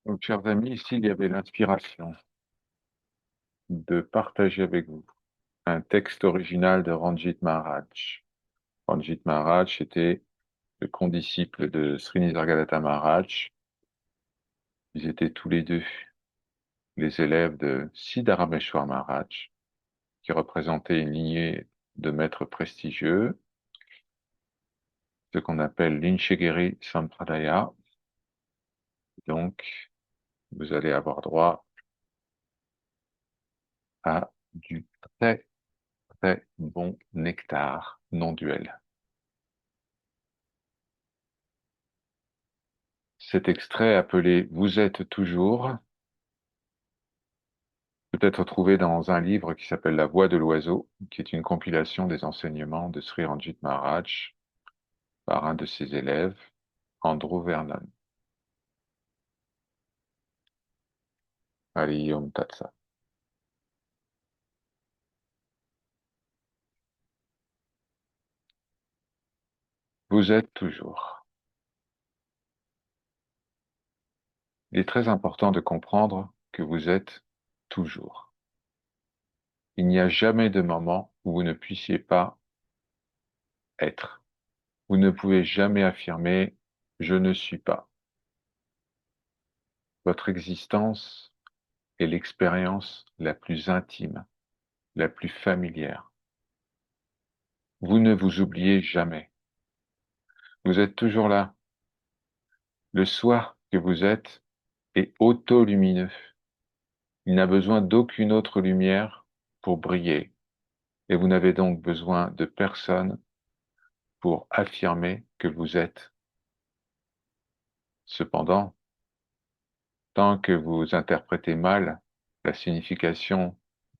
Donc, chers amis, ici, il y avait l'inspiration de partager avec vous un texte original de Ranjit Maharaj. Ranjit Maharaj était le condisciple de Sri Nisargadatta Maharaj. Ils étaient tous les deux les élèves de Siddharameshwar Maharaj, qui représentait une lignée de maîtres prestigieux, ce qu'on appelle l'Inchegiri Sampradaya. Donc, vous allez avoir droit à du très, très bon nectar non duel. Cet extrait appelé Vous êtes toujours peut être trouvé dans un livre qui s'appelle La Voix de l'oiseau, qui est une compilation des enseignements de Sri Ranjit Maharaj par un de ses élèves, Andrew Vernon. Allez, Om Tat Sat. Vous êtes toujours. Il est très important de comprendre que vous êtes toujours. Il n'y a jamais de moment où vous ne puissiez pas être. Vous ne pouvez jamais affirmer je ne suis pas. Votre existence est l'expérience la plus intime, la plus familière. Vous ne vous oubliez jamais. Vous êtes toujours là. Le soi que vous êtes est auto-lumineux. Il n'a besoin d'aucune autre lumière pour briller. Et vous n'avez donc besoin de personne pour affirmer que vous êtes. Cependant, tant que vous interprétez mal la signification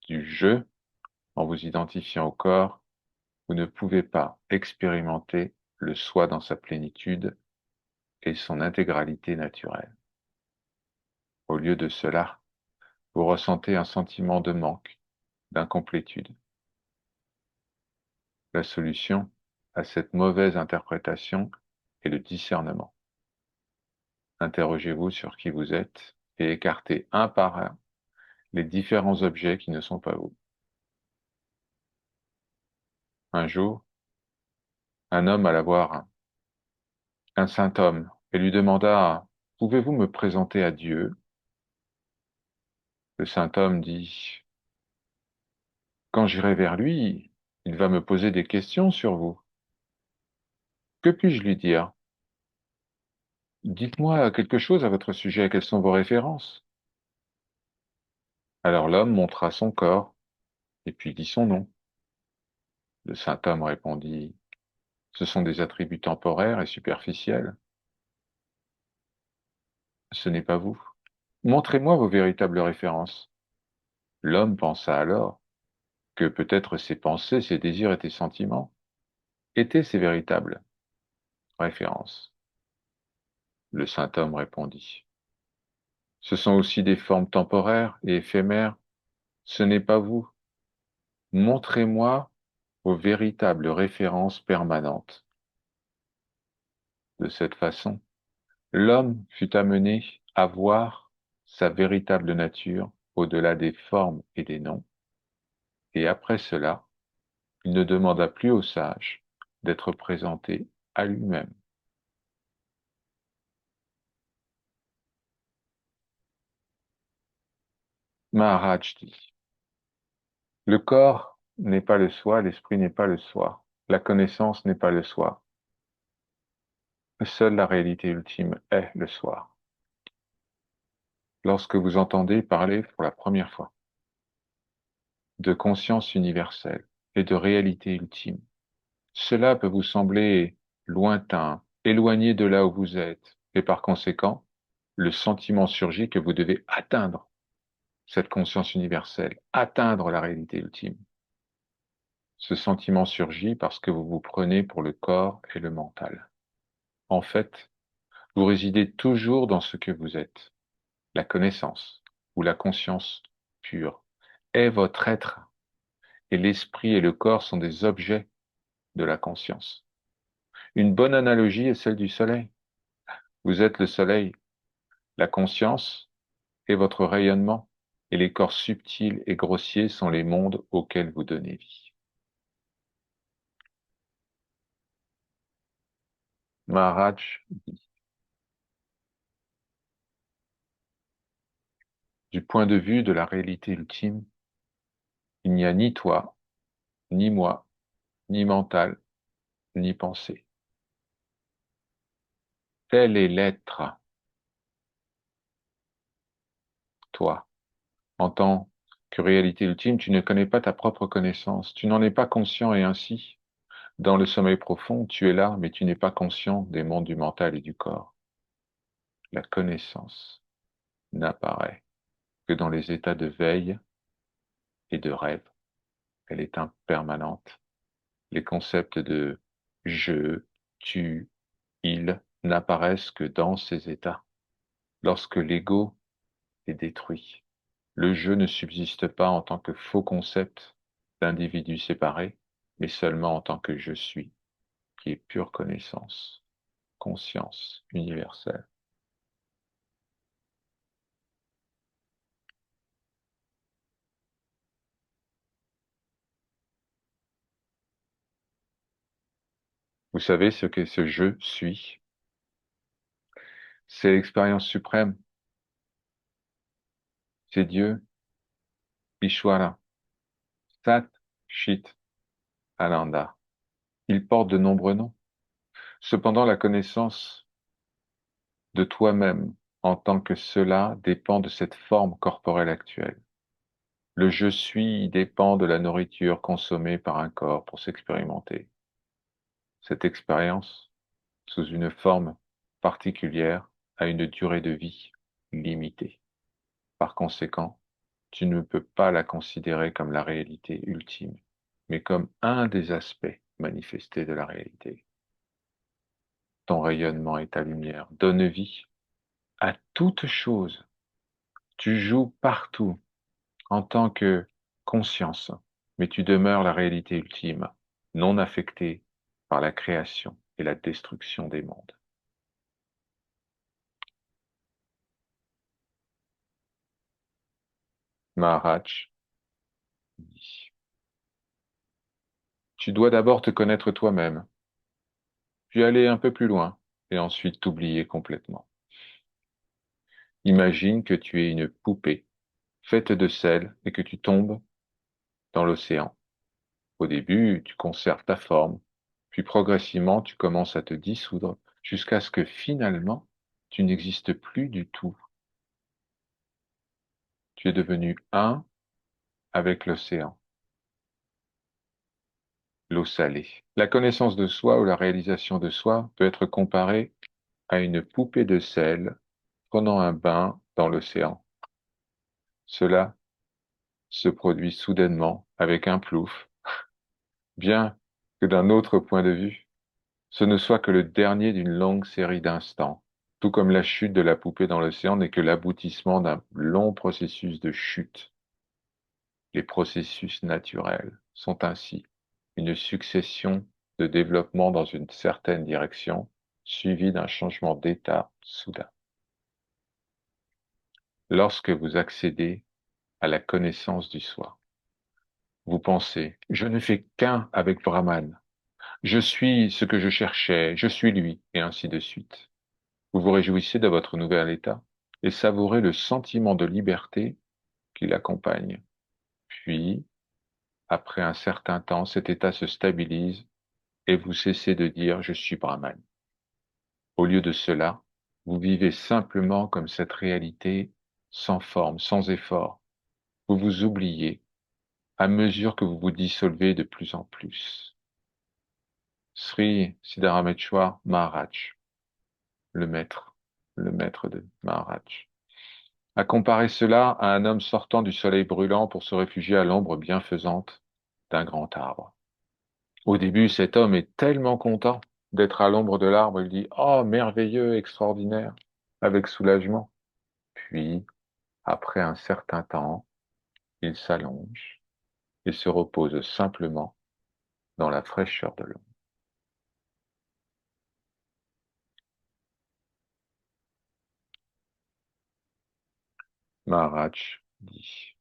du je en vous identifiant au corps, vous ne pouvez pas expérimenter le soi dans sa plénitude et son intégralité naturelle. Au lieu de cela, vous ressentez un sentiment de manque, d'incomplétude. La solution à cette mauvaise interprétation est le discernement. Interrogez-vous sur qui vous êtes et écartez un par un les différents objets qui ne sont pas vous. Un jour, un homme alla voir un saint homme et lui demanda: Pouvez-vous me présenter à Dieu? Le saint homme dit: Quand j'irai vers lui, il va me poser des questions sur vous. Que puis-je lui dire? Dites-moi quelque chose à votre sujet, quelles sont vos références? Alors l'homme montra son corps, et puis dit son nom. Le saint homme répondit: Ce sont des attributs temporaires et superficiels. Ce n'est pas vous. Montrez-moi vos véritables références. L'homme pensa alors que peut-être ses pensées, ses désirs et ses sentiments étaient ses véritables références. Le saint homme répondit: Ce sont aussi des formes temporaires et éphémères. Ce n'est pas vous. Montrez-moi vos véritables références permanentes. De cette façon, l'homme fut amené à voir sa véritable nature au-delà des formes et des noms, et après cela, il ne demanda plus au sage d'être présenté à lui-même. Maharaj dit: Le corps n'est pas le soi, l'esprit n'est pas le soi, la connaissance n'est pas le soi. Seule la réalité ultime est le soi. Lorsque vous entendez parler pour la première fois de conscience universelle et de réalité ultime, cela peut vous sembler lointain, éloigné de là où vous êtes, et par conséquent, le sentiment surgit que vous devez atteindre cette conscience universelle, atteindre la réalité ultime. Ce sentiment surgit parce que vous vous prenez pour le corps et le mental. En fait, vous résidez toujours dans ce que vous êtes. La connaissance ou la conscience pure est votre être, et l'esprit et le corps sont des objets de la conscience. Une bonne analogie est celle du soleil. Vous êtes le soleil, La conscience est votre rayonnement, et les corps subtils et grossiers sont les mondes auxquels vous donnez vie. Maharaj dit, du point de vue de la réalité ultime, il n'y a ni toi, ni moi, ni mental, ni pensée. Tel est l'être, toi. En tant que réalité ultime, tu ne connais pas ta propre connaissance, tu n'en es pas conscient et ainsi, dans le sommeil profond, tu es là, mais tu n'es pas conscient des mondes du mental et du corps. La connaissance n'apparaît que dans les états de veille et de rêve. Elle est impermanente. Les concepts de je, tu, il n'apparaissent que dans ces états. Lorsque l'ego est détruit, le je ne subsiste pas en tant que faux concept d'individus séparés, mais seulement en tant que je suis, qui est pure connaissance, conscience universelle. Vous savez ce qu'est ce je suis? C'est l'expérience suprême, c'est Dieu, Ishwara, Sat, Chit, Ananda. Il porte de nombreux noms. Cependant, la connaissance de toi-même en tant que cela dépend de cette forme corporelle actuelle. Le je suis dépend de la nourriture consommée par un corps pour s'expérimenter. Cette expérience, sous une forme particulière, a une durée de vie limitée. Par conséquent, tu ne peux pas la considérer comme la réalité ultime, mais comme un des aspects manifestés de la réalité. Ton rayonnement et ta lumière donnent vie à toute chose. Tu joues partout en tant que conscience, mais tu demeures la réalité ultime, non affectée par la création et la destruction des mondes. Maharaj dit, tu dois d'abord te connaître toi-même, puis aller un peu plus loin, et ensuite t'oublier complètement. Imagine que tu es une poupée faite de sel et que tu tombes dans l'océan. Au début, tu conserves ta forme, puis progressivement, tu commences à te dissoudre jusqu'à ce que finalement, tu n'existes plus du tout. Tu es devenu un avec l'océan, l'eau salée. La connaissance de soi ou la réalisation de soi peut être comparée à une poupée de sel prenant un bain dans l'océan. Cela se produit soudainement avec un plouf, bien que d'un autre point de vue, ce ne soit que le dernier d'une longue série d'instants, tout comme la chute de la poupée dans l'océan n'est que l'aboutissement d'un long processus de chute. Les processus naturels sont ainsi une succession de développements dans une certaine direction, suivie d'un changement d'état soudain. Lorsque vous accédez à la connaissance du soi, vous pensez, je ne fais qu'un avec Brahman, je suis ce que je cherchais, je suis lui, et ainsi de suite. Vous vous réjouissez de votre nouvel état et savourez le sentiment de liberté qui l'accompagne. Puis, après un certain temps, cet état se stabilise et vous cessez de dire je suis Brahman. Au lieu de cela, vous vivez simplement comme cette réalité sans forme, sans effort. Vous vous oubliez à mesure que vous vous dissolvez de plus en plus. Sri Siddharameshwar Maharaj, le maître, le maître de Maharaj, a comparé cela à un homme sortant du soleil brûlant pour se réfugier à l'ombre bienfaisante d'un grand arbre. Au début, cet homme est tellement content d'être à l'ombre de l'arbre, il dit, oh, merveilleux, extraordinaire, avec soulagement. Puis, après un certain temps, il s'allonge et se repose simplement dans la fraîcheur de l'ombre. Maharaj dit,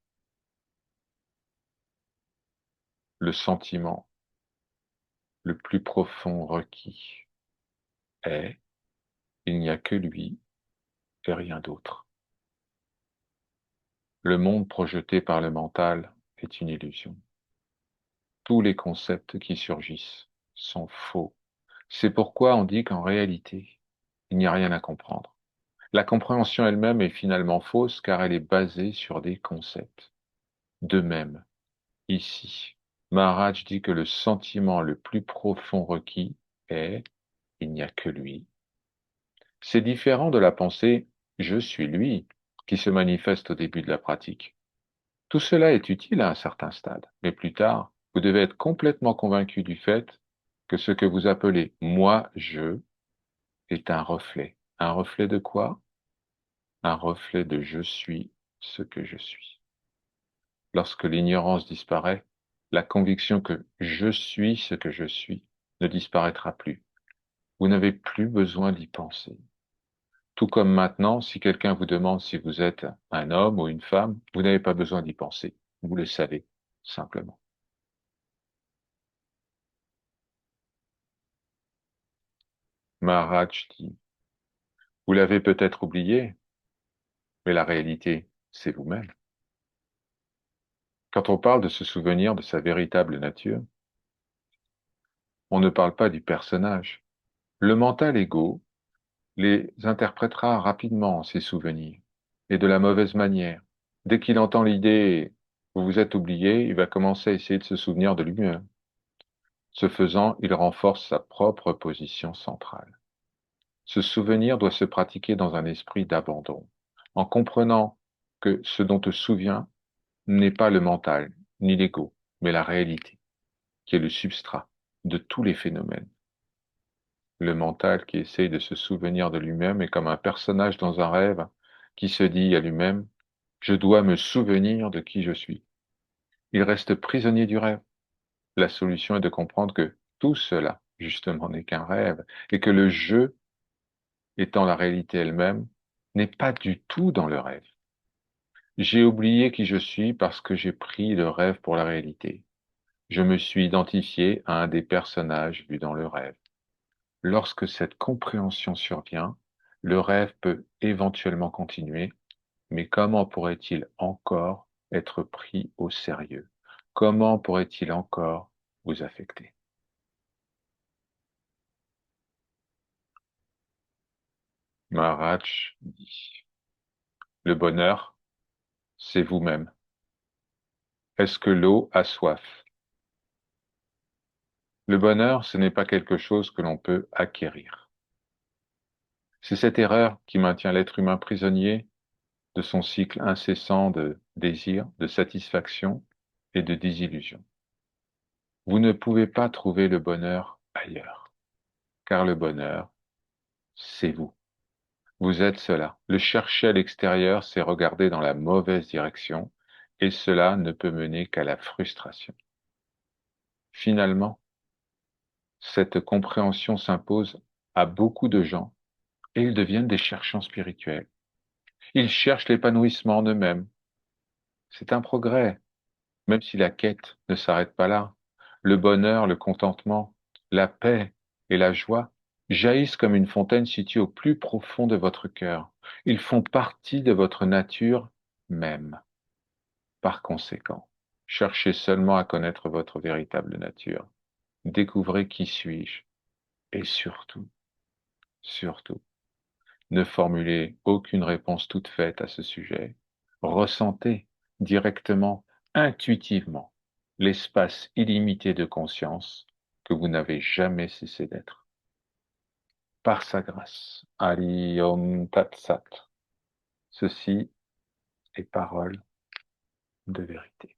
le sentiment le plus profond requis est, il n'y a que lui et rien d'autre. Le monde projeté par le mental est une illusion. Tous les concepts qui surgissent sont faux. C'est pourquoi on dit qu'en réalité, il n'y a rien à comprendre. La compréhension elle-même est finalement fausse car elle est basée sur des concepts. De même, ici, Maharaj dit que le sentiment le plus profond requis est il n'y a que lui. C'est différent de la pensée je suis lui qui se manifeste au début de la pratique. Tout cela est utile à un certain stade, mais plus tard, vous devez être complètement convaincu du fait que ce que vous appelez moi, je est un reflet. Un reflet de quoi? Un reflet de je suis ce que je suis. Lorsque l'ignorance disparaît, la conviction que je suis ce que je suis ne disparaîtra plus. Vous n'avez plus besoin d'y penser. Tout comme maintenant, si quelqu'un vous demande si vous êtes un homme ou une femme, vous n'avez pas besoin d'y penser. Vous le savez, simplement. Maharaj dit, vous l'avez peut-être oublié, mais la réalité, c'est vous-même. Quand on parle de se souvenir de sa véritable nature, on ne parle pas du personnage. Le mental égo les interprétera rapidement, ces souvenirs, et de la mauvaise manière. Dès qu'il entend l'idée vous vous êtes oublié, il va commencer à essayer de se souvenir de lui-même. Ce faisant, il renforce sa propre position centrale. Ce souvenir doit se pratiquer dans un esprit d'abandon, en comprenant que ce dont te souviens n'est pas le mental, ni l'ego, mais la réalité, qui est le substrat de tous les phénomènes. Le mental qui essaye de se souvenir de lui-même est comme un personnage dans un rêve qui se dit à lui-même, je dois me souvenir de qui je suis. Il reste prisonnier du rêve. La solution est de comprendre que tout cela, justement, n'est qu'un rêve et que le jeu, étant la réalité elle-même, n'est pas du tout dans le rêve. J'ai oublié qui je suis parce que j'ai pris le rêve pour la réalité. Je me suis identifié à un des personnages vus dans le rêve. Lorsque cette compréhension survient, le rêve peut éventuellement continuer, mais comment pourrait-il encore être pris au sérieux? Comment pourrait-il encore vous affecter? Maharaj dit, le bonheur, c'est vous-même. Est-ce que l'eau a soif? Le bonheur, ce n'est pas quelque chose que l'on peut acquérir. C'est cette erreur qui maintient l'être humain prisonnier de son cycle incessant de désir, de satisfaction et de désillusion. Vous ne pouvez pas trouver le bonheur ailleurs, car le bonheur, c'est vous. Vous êtes cela. Le chercher à l'extérieur, c'est regarder dans la mauvaise direction, et cela ne peut mener qu'à la frustration. Finalement, cette compréhension s'impose à beaucoup de gens, et ils deviennent des chercheurs spirituels. Ils cherchent l'épanouissement en eux-mêmes. C'est un progrès, même si la quête ne s'arrête pas là. Le bonheur, le contentement, la paix et la joie jaillissent comme une fontaine située au plus profond de votre cœur. Ils font partie de votre nature même. Par conséquent, cherchez seulement à connaître votre véritable nature. Découvrez qui suis-je et surtout, ne formulez aucune réponse toute faite à ce sujet. Ressentez directement, intuitivement, l'espace illimité de conscience que vous n'avez jamais cessé d'être. Par sa grâce. Ali Om Tat Sat. Ceci est parole de vérité.